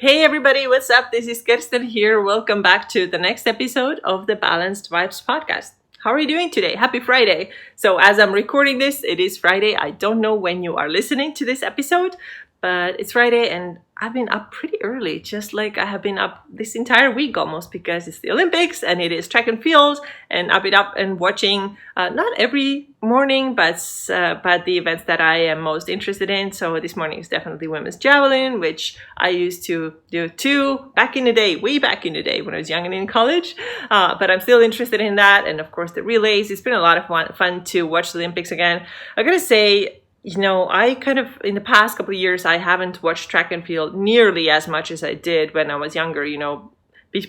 Hey everybody, what's up? This is Kirsten here. Welcome back to the next episode of the Balanced Vibes podcast. How are you doing today? Happy Friday. So as I'm recording this, it is Friday. I don't know when you are listening to this episode, but it's Friday and I've been up pretty early, just like I have been up this entire week almost, because it's the Olympics and it is track and field, and I've been up and watching not every morning, but the events that I am most interested in. So this morning is definitely women's javelin, which I used to do too back in the day, way back in the day when I was young and in college. But I'm still interested in that, and of course the relays. It's been a lot of fun to watch the Olympics again. I gotta say, I kind of, in the past couple of years, I haven't watched track and field nearly as much as I did when I was younger,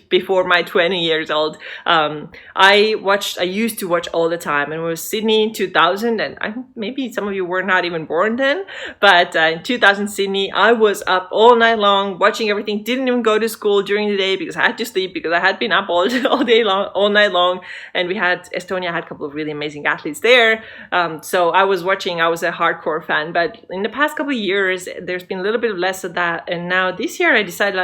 before my 20 years old. I used to watch all the time, and it was Sydney in 2000, and maybe some of you were not even born then, but in 2000 Sydney, I was up all night long watching everything, didn't even go to school during the day because I had to sleep, because I had been up all day long, all night long, and Estonia had a couple of really amazing athletes there, so I was watching. I was a hardcore fan, but in the past couple of years, there's been a little bit less of that, and now this year I decided,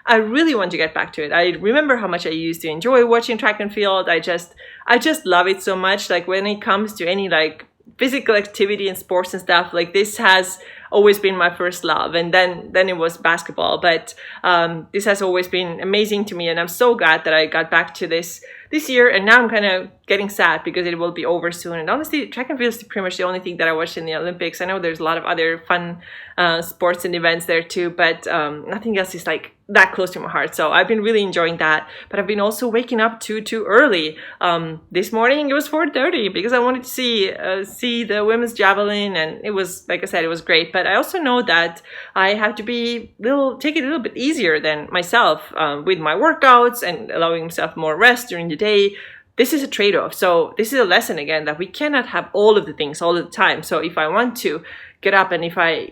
I really want to get back to it. I remember how much I used to enjoy watching track and field. I just love it so much. Like when it comes to any physical activity and sports and stuff, this has always been my first love, and then it was basketball. But this has always been amazing to me, and I'm so glad that I got back to this year. And now I'm kind of getting sad because it will be over soon. And honestly, track and field is pretty much the only thing that I watched in the Olympics. I know there's a lot of other fun sports and events there too, but nothing else is that close to my heart. So I've been really enjoying that. But I've been also waking up too early. This morning it was 4:30 because I wanted to see the women's javelin, and it was, like I said, it was great. But I also know that I have to take it a little bit easier than myself with my workouts and allowing myself more rest during the day. This is a trade-off. So this is a lesson again that we cannot have all of the things all the time. So if I want to get up and if I,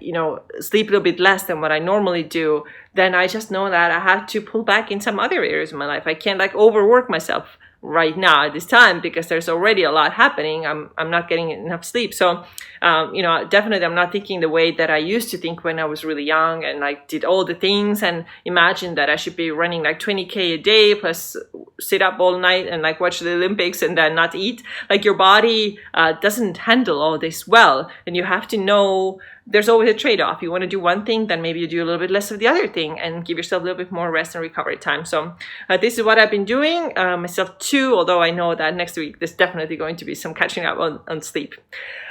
sleep a little bit less than what I normally do, then I just know that I have to pull back in some other areas of my life. I can't overwork myself right now at this time because there's already a lot happening. I'm not getting enough sleep. So, definitely I'm not thinking the way that I used to think when I was really young and did all the things and imagined that I should be running 20K a day plus sit up all night and watch the Olympics and then not eat. Your body doesn't handle all this well, and you have to know there's always a trade-off. You want to do one thing, then maybe you do a little bit less of the other thing and give yourself a little bit more rest and recovery time. So this is what I've been doing, myself too, although I know that next week there's definitely going to be some catching up on sleep.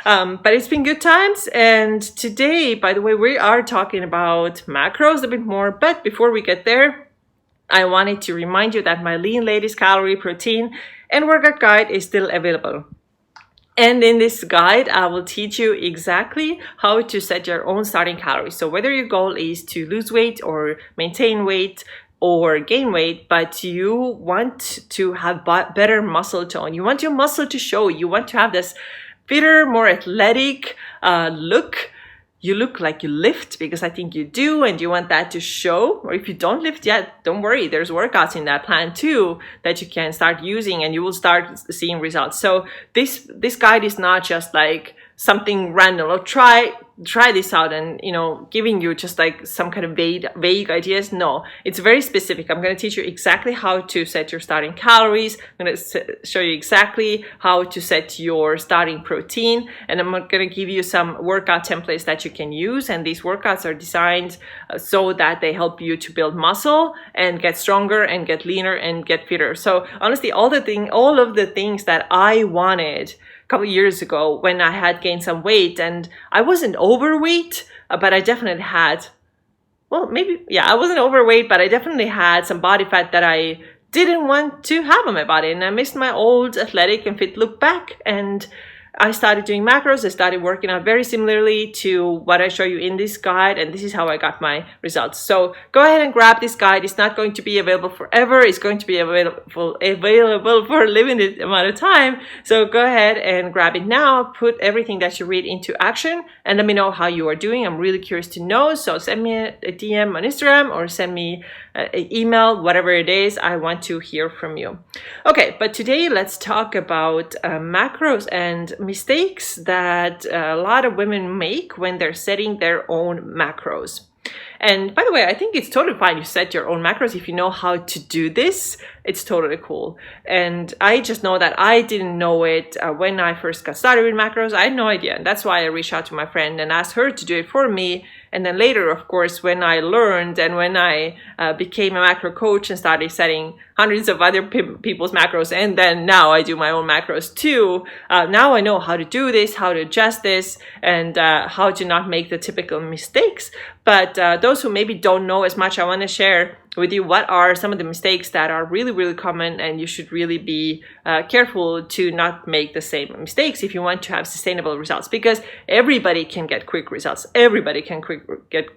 But it's been good times. And today, by the way, we are talking about macros a bit more. But before we get there, I wanted to remind you that my Lean Ladies Calorie, Protein, and Workout Guide is still available. And in this guide, I will teach you exactly how to set your own starting calories. So whether your goal is to lose weight or maintain weight or gain weight, but you want to have better muscle tone, you want your muscle to show, you want to have this fitter, more athletic look. You look like you lift, because I think you do, and you want that to show. Or if you don't lift yet, don't worry. There's workouts in that plan too that you can start using, and you will start seeing results. So this guide is not just something random. Or try this out and giving you just some kind of vague ideas. No, it's very specific. I'm going to teach you exactly how to set your starting calories. I'm going to show you exactly how to set your starting protein, and I'm going to give you some workout templates that you can use. And these workouts are designed so that they help you to build muscle and get stronger and get leaner and get fitter. So honestly, all of the things that I wanted couple of years ago when I had gained some weight, and I wasn't overweight, but I definitely had, I wasn't overweight, but I definitely had some body fat that I didn't want to have on my body, and I missed my old athletic and fit look back, and I started doing macros. I started working out very similarly to what I show you in this guide, and this is how I got my results. So go ahead and grab this guide. It's not going to be available forever. It's going to be available for a limited amount of time. So go ahead and grab it now. Put everything that you read into action, and let me know how you are doing. I'm really curious to know. So send me a DM on Instagram or send me an email, whatever it is. I want to hear from you. Okay, but today let's talk about macros and mistakes that a lot of women make when they're setting their own macros. And by the way, I think it's totally fine. You set your own macros. If you know how to do this, it's totally cool. And I just know that I didn't know it when I first got started with macros. I had no idea. And that's why I reached out to my friend and asked her to do it for me. And then later, of course, when I learned and when I became a macro coach and started setting hundreds of other people's macros, and then now I do my own macros too, now I know how to do this, how to adjust this, and how to not make the typical mistakes. But those who maybe don't know as much, I want to share with you what are some of the mistakes that are really, really common, and you should really be careful to not make the same mistakes if you want to have sustainable results, because everybody can get quick results. Everybody can get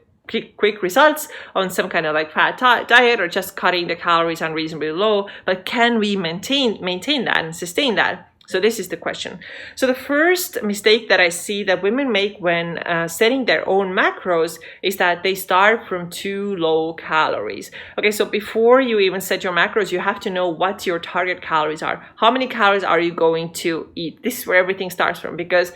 quick results on some kind of like fat diet or just cutting the calories unreasonably low, but can we maintain that and sustain that? So this is the question. So the first mistake that I see that women make when setting their own macros is that they start from too low calories. Okay, so before you even set your macros, you have to know what your target calories are. How many calories are you going to eat? This is where everything starts from, because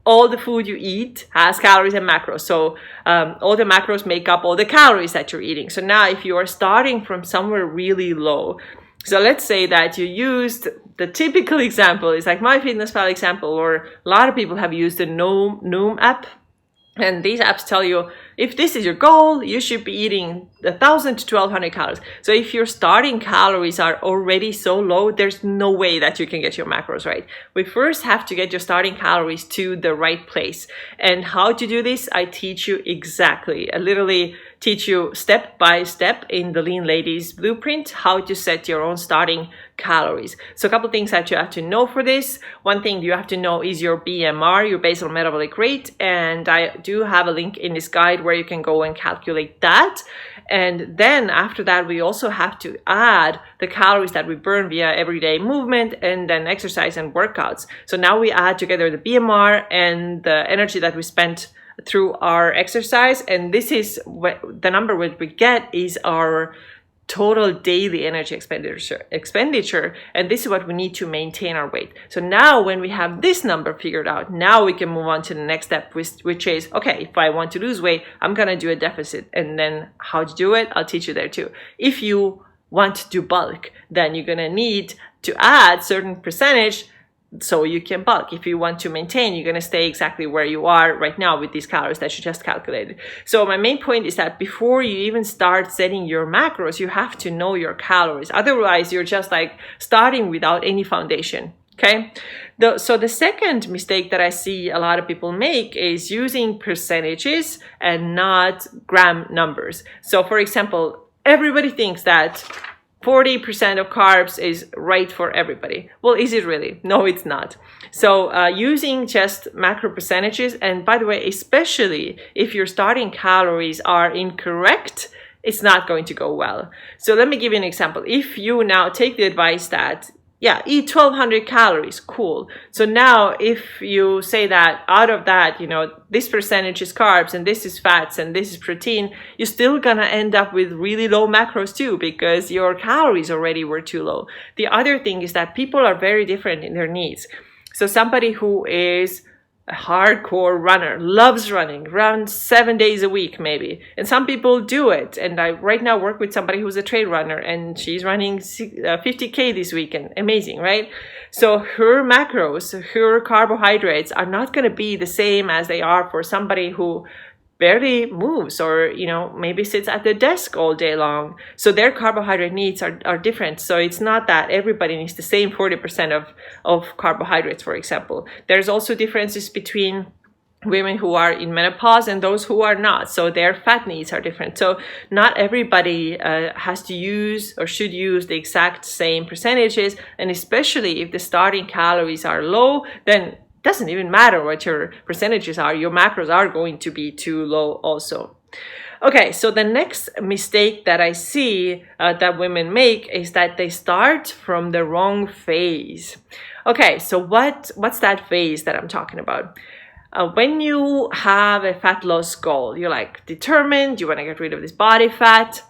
all the food you eat has calories and macros. So all the macros make up all the calories that you're eating. So now if you are starting from somewhere really low, so let's say that you used the typical example is like MyFitnessPal example, or a lot of people have used the Noom app. And these apps tell you, if this is your goal, you should be eating 1,000 to 1,200 calories. So if your starting calories are already so low, there's no way that you can get your macros right. We first have to get your starting calories to the right place. And how to do this, I teach you exactly. I literally teach you step by step in the Lean Ladies Blueprint how to set your own starting calories. So a couple of things that you have to know for this. One thing you have to know is your BMR, your basal metabolic rate. And I do have a link in this guide where you can go and calculate that. And then after that, we also have to add the calories that we burn via everyday movement and then exercise and workouts. So now we add together the BMR and the energy that we spent through our exercise. And this is what the number what we get is our total daily energy expenditure. And this is what we need to maintain our weight. So now when we have this number figured out, now we can move on to the next step, which is, okay, if I want to lose weight, I'm going to do a deficit. And then how to do it, I'll teach you there too. If you want to bulk, then you're going to need to add certain percentage so you can bulk. If you want to maintain, you're going to stay exactly where you are right now with these calories that you just calculated. So my main point is that before you even start setting your macros, you have to know your calories. Otherwise, you're just like starting without any foundation. Okay. So the second mistake that I see a lot of people make is using percentages and not gram numbers. So for example, everybody thinks that 40% of carbs is right for everybody. Well, is it really? No, it's not. So using just macro percentages, and by the way, especially if your starting calories are incorrect, it's not going to go well. So let me give you an example. If you now take the advice that eat 1,200 calories, cool. So now if you say that out of that, this percentage is carbs and this is fats and this is protein, you're still gonna end up with really low macros too, because your calories already were too low. The other thing is that people are very different in their needs. So somebody who is a hardcore runner, loves running, runs 7 days a week maybe. And some people do it. And I right now work with somebody who's a trail runner and she's running 50K this weekend. Amazing, right? So her macros, her carbohydrates are not going to be the same as they are for somebody who barely moves or, maybe sits at the desk all day long. So their carbohydrate needs are different. So it's not that everybody needs the same 40% of carbohydrates, for example. There's also differences between women who are in menopause and those who are not. So their fat needs are different. So not everybody has to use or should use the exact same percentages. And especially if the starting calories are low, then doesn't even matter what your percentages are. Your macros are going to be too low also. Okay, so the next mistake that I see that women make is that they start from the wrong phase. Okay, so what's that phase that I'm talking about? When you have a fat loss goal, you're like determined, you want to get rid of this body fat.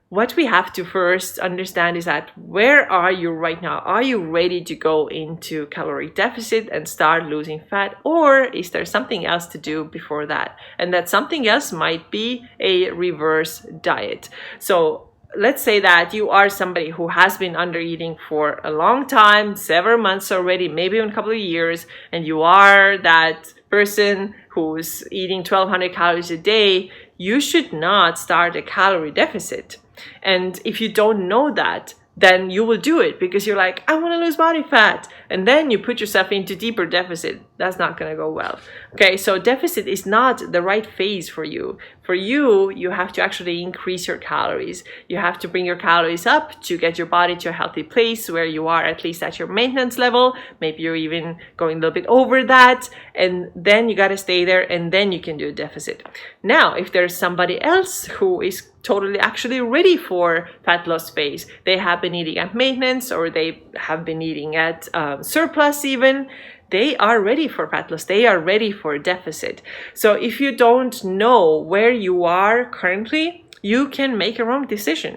what we have to first understand is that where are you right now? Are you ready to go into calorie deficit and start losing fat, or is there something else to do before that? And that something else might be a reverse diet. So let's say that you are somebody who has been under eating for a long time, several months already, maybe even a couple of years, and you are that person who's eating 1200 calories a day. You should not start a calorie deficit. And if you don't know that, then you will do it because you're like, I want to lose body fat. And then you put yourself into deeper deficit. That's not going to go well. Okay, so deficit is not the right phase for you. For you, you have to actually increase your calories. You have to bring your calories up to get your body to a healthy place where you are at least at your maintenance level. Maybe you're even going a little bit over that. And then you got to stay there, and then you can do a deficit. Now, if there's somebody else who is totally actually ready for fat loss phase, they have been eating at maintenance, or they have been eating at surplus even, they are ready for fat loss. They are ready for a deficit. So if you don't know where you are currently, you can make a wrong decision.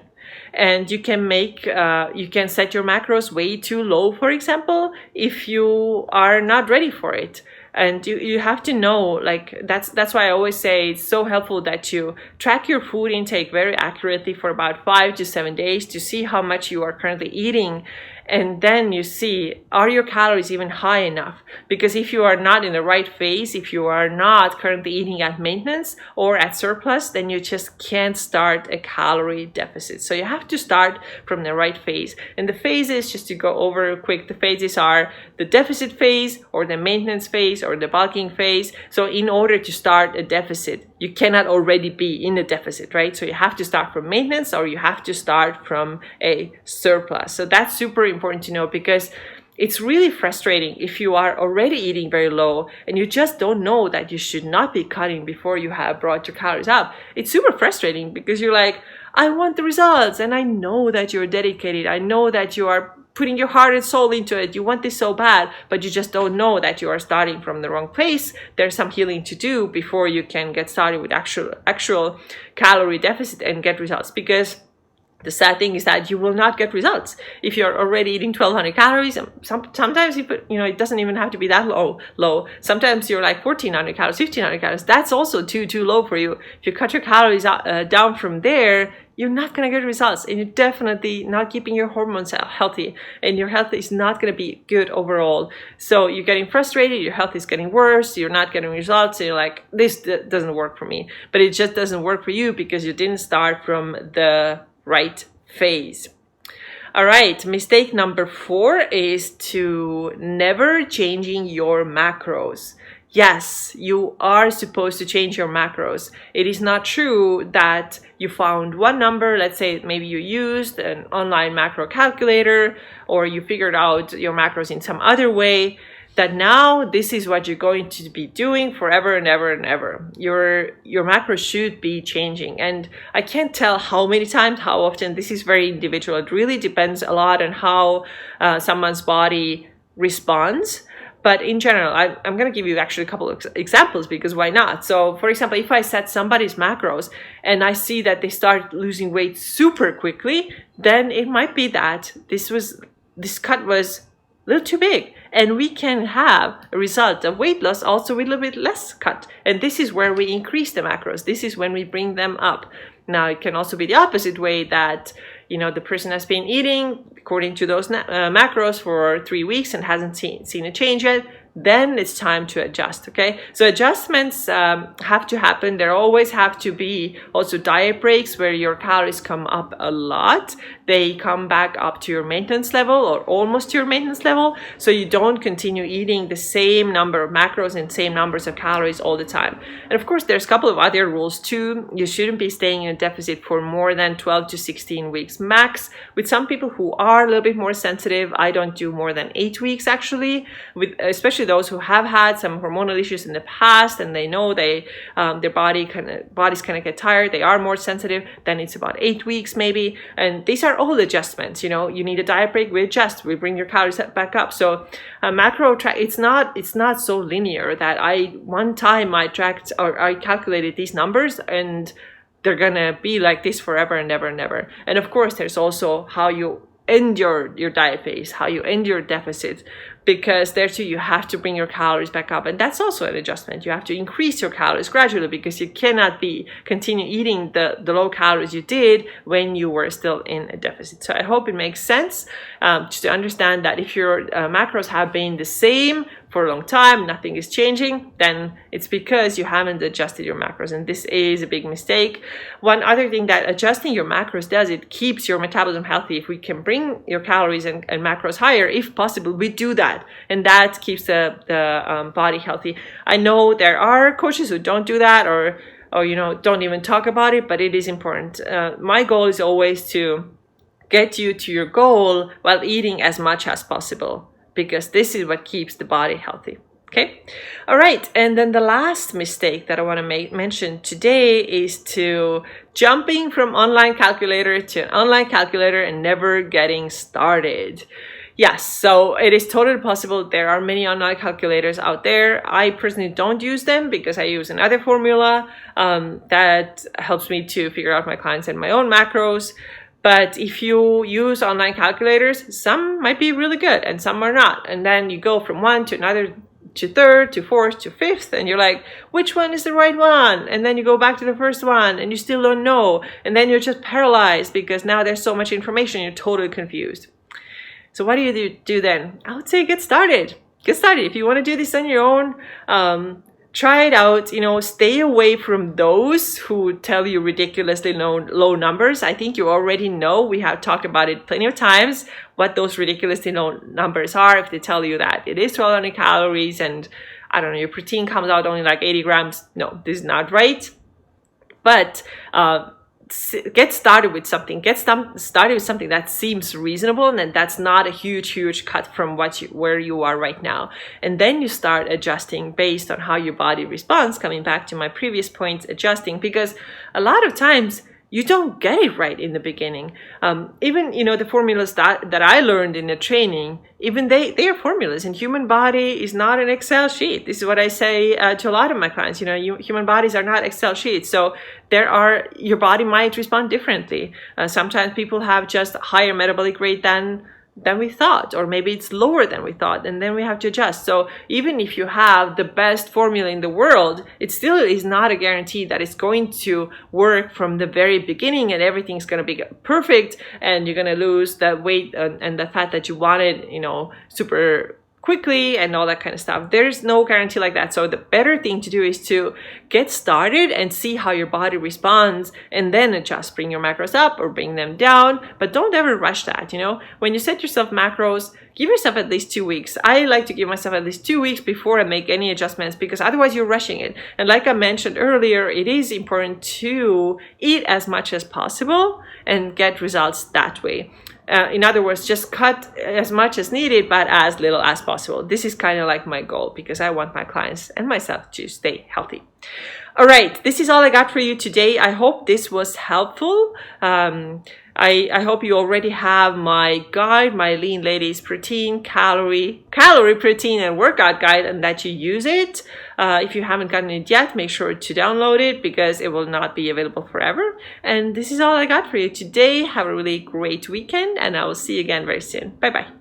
And you can set your macros way too low, for example, if you are not ready for it. And you have to know, like, that's why I always say it's so helpful that you track your food intake very accurately for about 5 to 7 days to see how much you are currently eating. And then you see, are your calories even high enough? Because if you are not in the right phase, if you are not currently eating at maintenance or at surplus, then you just can't start a calorie deficit. So you have to start from the right phase. And the phases, just to go over quick, the phases are the deficit phase or the maintenance phase or the bulking phase. So in order to start a deficit, you cannot already be in a deficit, right? So you have to start from maintenance, or you have to start from a surplus. So that's super important to know, because it's really frustrating if you are already eating very low and you just don't know that you should not be cutting before you have brought your calories up. It's super frustrating because you're like, I want the results, and I know that you're dedicated. I know that you are putting your heart and soul into it. You want this so bad, but you just don't know that you are starting from the wrong place. There's some healing to do before you can get started with actual calorie deficit and get results. Because the sad thing is that you will not get results if you're already eating 1200 calories. Sometimes it doesn't even have to be that low. Sometimes you're like 1400 calories, 1500 calories. That's also too low for you. If you cut your calories down from there, you're not going to get results, and you're definitely not keeping your hormones healthy, and your health is not going to be good overall. So you're getting frustrated, your health is getting worse, you're not getting results, and you're like, this doesn't work for me. But it just doesn't work for you because you didn't start from the right phase. All right, mistake number 4 is to never changing your macros. Yes, you are supposed to change your macros. It is not true that you found one number, let's say maybe you used an online macro calculator, or you figured out your macros in some other way, that now this is what you're going to be doing forever and ever and ever. Your macros should be changing. And I can't tell how many times, how often. This is very individual. It really depends a lot on how someone's body responds. But in general, I'm going to give you actually a couple of examples, because why not? So for example, if I set somebody's macros and I see that they start losing weight super quickly, then it might be that this cut was a little too big. And we can have a result of weight loss also with a little bit less cut. And this is where we increase the macros. This is when we bring them up. Now, it can also be the opposite way, that the person has been eating according to those macros for 3 weeks and hasn't seen a change yet. Then it's time to adjust, okay? So adjustments have to happen. There always have to be also diet breaks where your calories come up a lot. They come back up to your maintenance level or almost to your maintenance level, so you don't continue eating the same number of macros and same numbers of calories all the time. And of course, there's a couple of other rules too. You shouldn't be staying in a deficit for more than 12 to 16 weeks max. With some people who are a little bit more sensitive, I don't do more than 8 weeks actually, especially those who have had some hormonal issues in the past and they know their bodies kind of get tired, they are more sensitive, then it's about 8 weeks maybe. And these are all adjustments. You need a diet break, we adjust, we bring your calories back up. So a macro track, it's not so linear that one time I tracked or I calculated these numbers and they're gonna be like this forever and ever and ever. And of course, there's also how you end your diet phase, how you end your deficit, because there too you have to bring your calories back up, and that's also an adjustment. You have to increase your calories gradually, because you cannot continue eating the low calories you did when you were still in a deficit. So I hope it makes sense just to understand that if your macros have been the same for a long time, nothing is changing, then it's because you haven't adjusted your macros, and this is a big mistake. One other thing that adjusting your macros does, it keeps your metabolism healthy. If we can bring your calories and macros higher, if possible, we do that, and that keeps the body healthy. I know there are coaches who don't do that, or don't even talk about it, but it is important. My goal is always to get you to your goal while eating as much as possible, because this is what keeps the body healthy. Okay. All right. And then the last mistake that I want to mention today is to jumping from online calculator to an online calculator and never getting started. Yes, so it is totally possible. There are many online calculators out there. I personally don't use them because I use another formula that helps me to figure out my clients and my own macros. But if you use online calculators, some might be really good and some are not. And then you go from one to another, to third, to fourth, to fifth, and you're like, which one is the right one? And then you go back to the first one and you still don't know. And then you're just paralyzed because now there's so much information, you're totally confused. So what do you do then? I would say get started. Get started. If you want to do this on your own, try it out. Stay away from those who tell you ridiculously low numbers. I think you already know, we have talked about it plenty of times, what those ridiculously low numbers are. If they tell you that it is 1,200 calories and I don't know, your protein comes out only like 80 grams. No, this is not right. But get started with something. Get started with something that seems reasonable, and that's not a huge cut from where you are right now. And then you start adjusting based on how your body responds. Coming back to my previous points, adjusting, because a lot of times you don't get it right in the beginning. Even the formulas that I learned in the training, even they are formulas, and human body is not an Excel sheet. This is what I say to a lot of my clients. Human bodies are not Excel sheets. So your body might respond differently. Sometimes people have just a higher metabolic rate than we thought, or maybe it's lower than we thought, and then we have to adjust. So even if you have the best formula in the world, it still is not a guarantee that it's going to work from the very beginning and everything's going to be perfect and you're going to lose the weight and the fat that you wanted, super quickly and all that kind of stuff. There's no guarantee like that. So the better thing to do is to get started and see how your body responds, and then adjust. Bring your macros up or bring them down, but don't ever rush that. When you set yourself macros, give yourself at least 2 weeks. I like to give myself at least 2 weeks before I make any adjustments, because otherwise you're rushing it. And like I mentioned earlier, it is important to eat as much as possible and get results that way. In other words, just cut as much as needed, but as little as possible. This is kind of like my goal, because I want my clients and myself to stay healthy. All right, this is all I got for you today. I hope this was helpful. I hope you already have my guide, my Lean Ladies Protein, Calorie, Protein, and Workout Guide, and that you use it. If you haven't gotten it yet, make sure to download it, because it will not be available forever. And this is all I got for you today. Have a really great weekend, and I will see you again very soon. Bye-bye.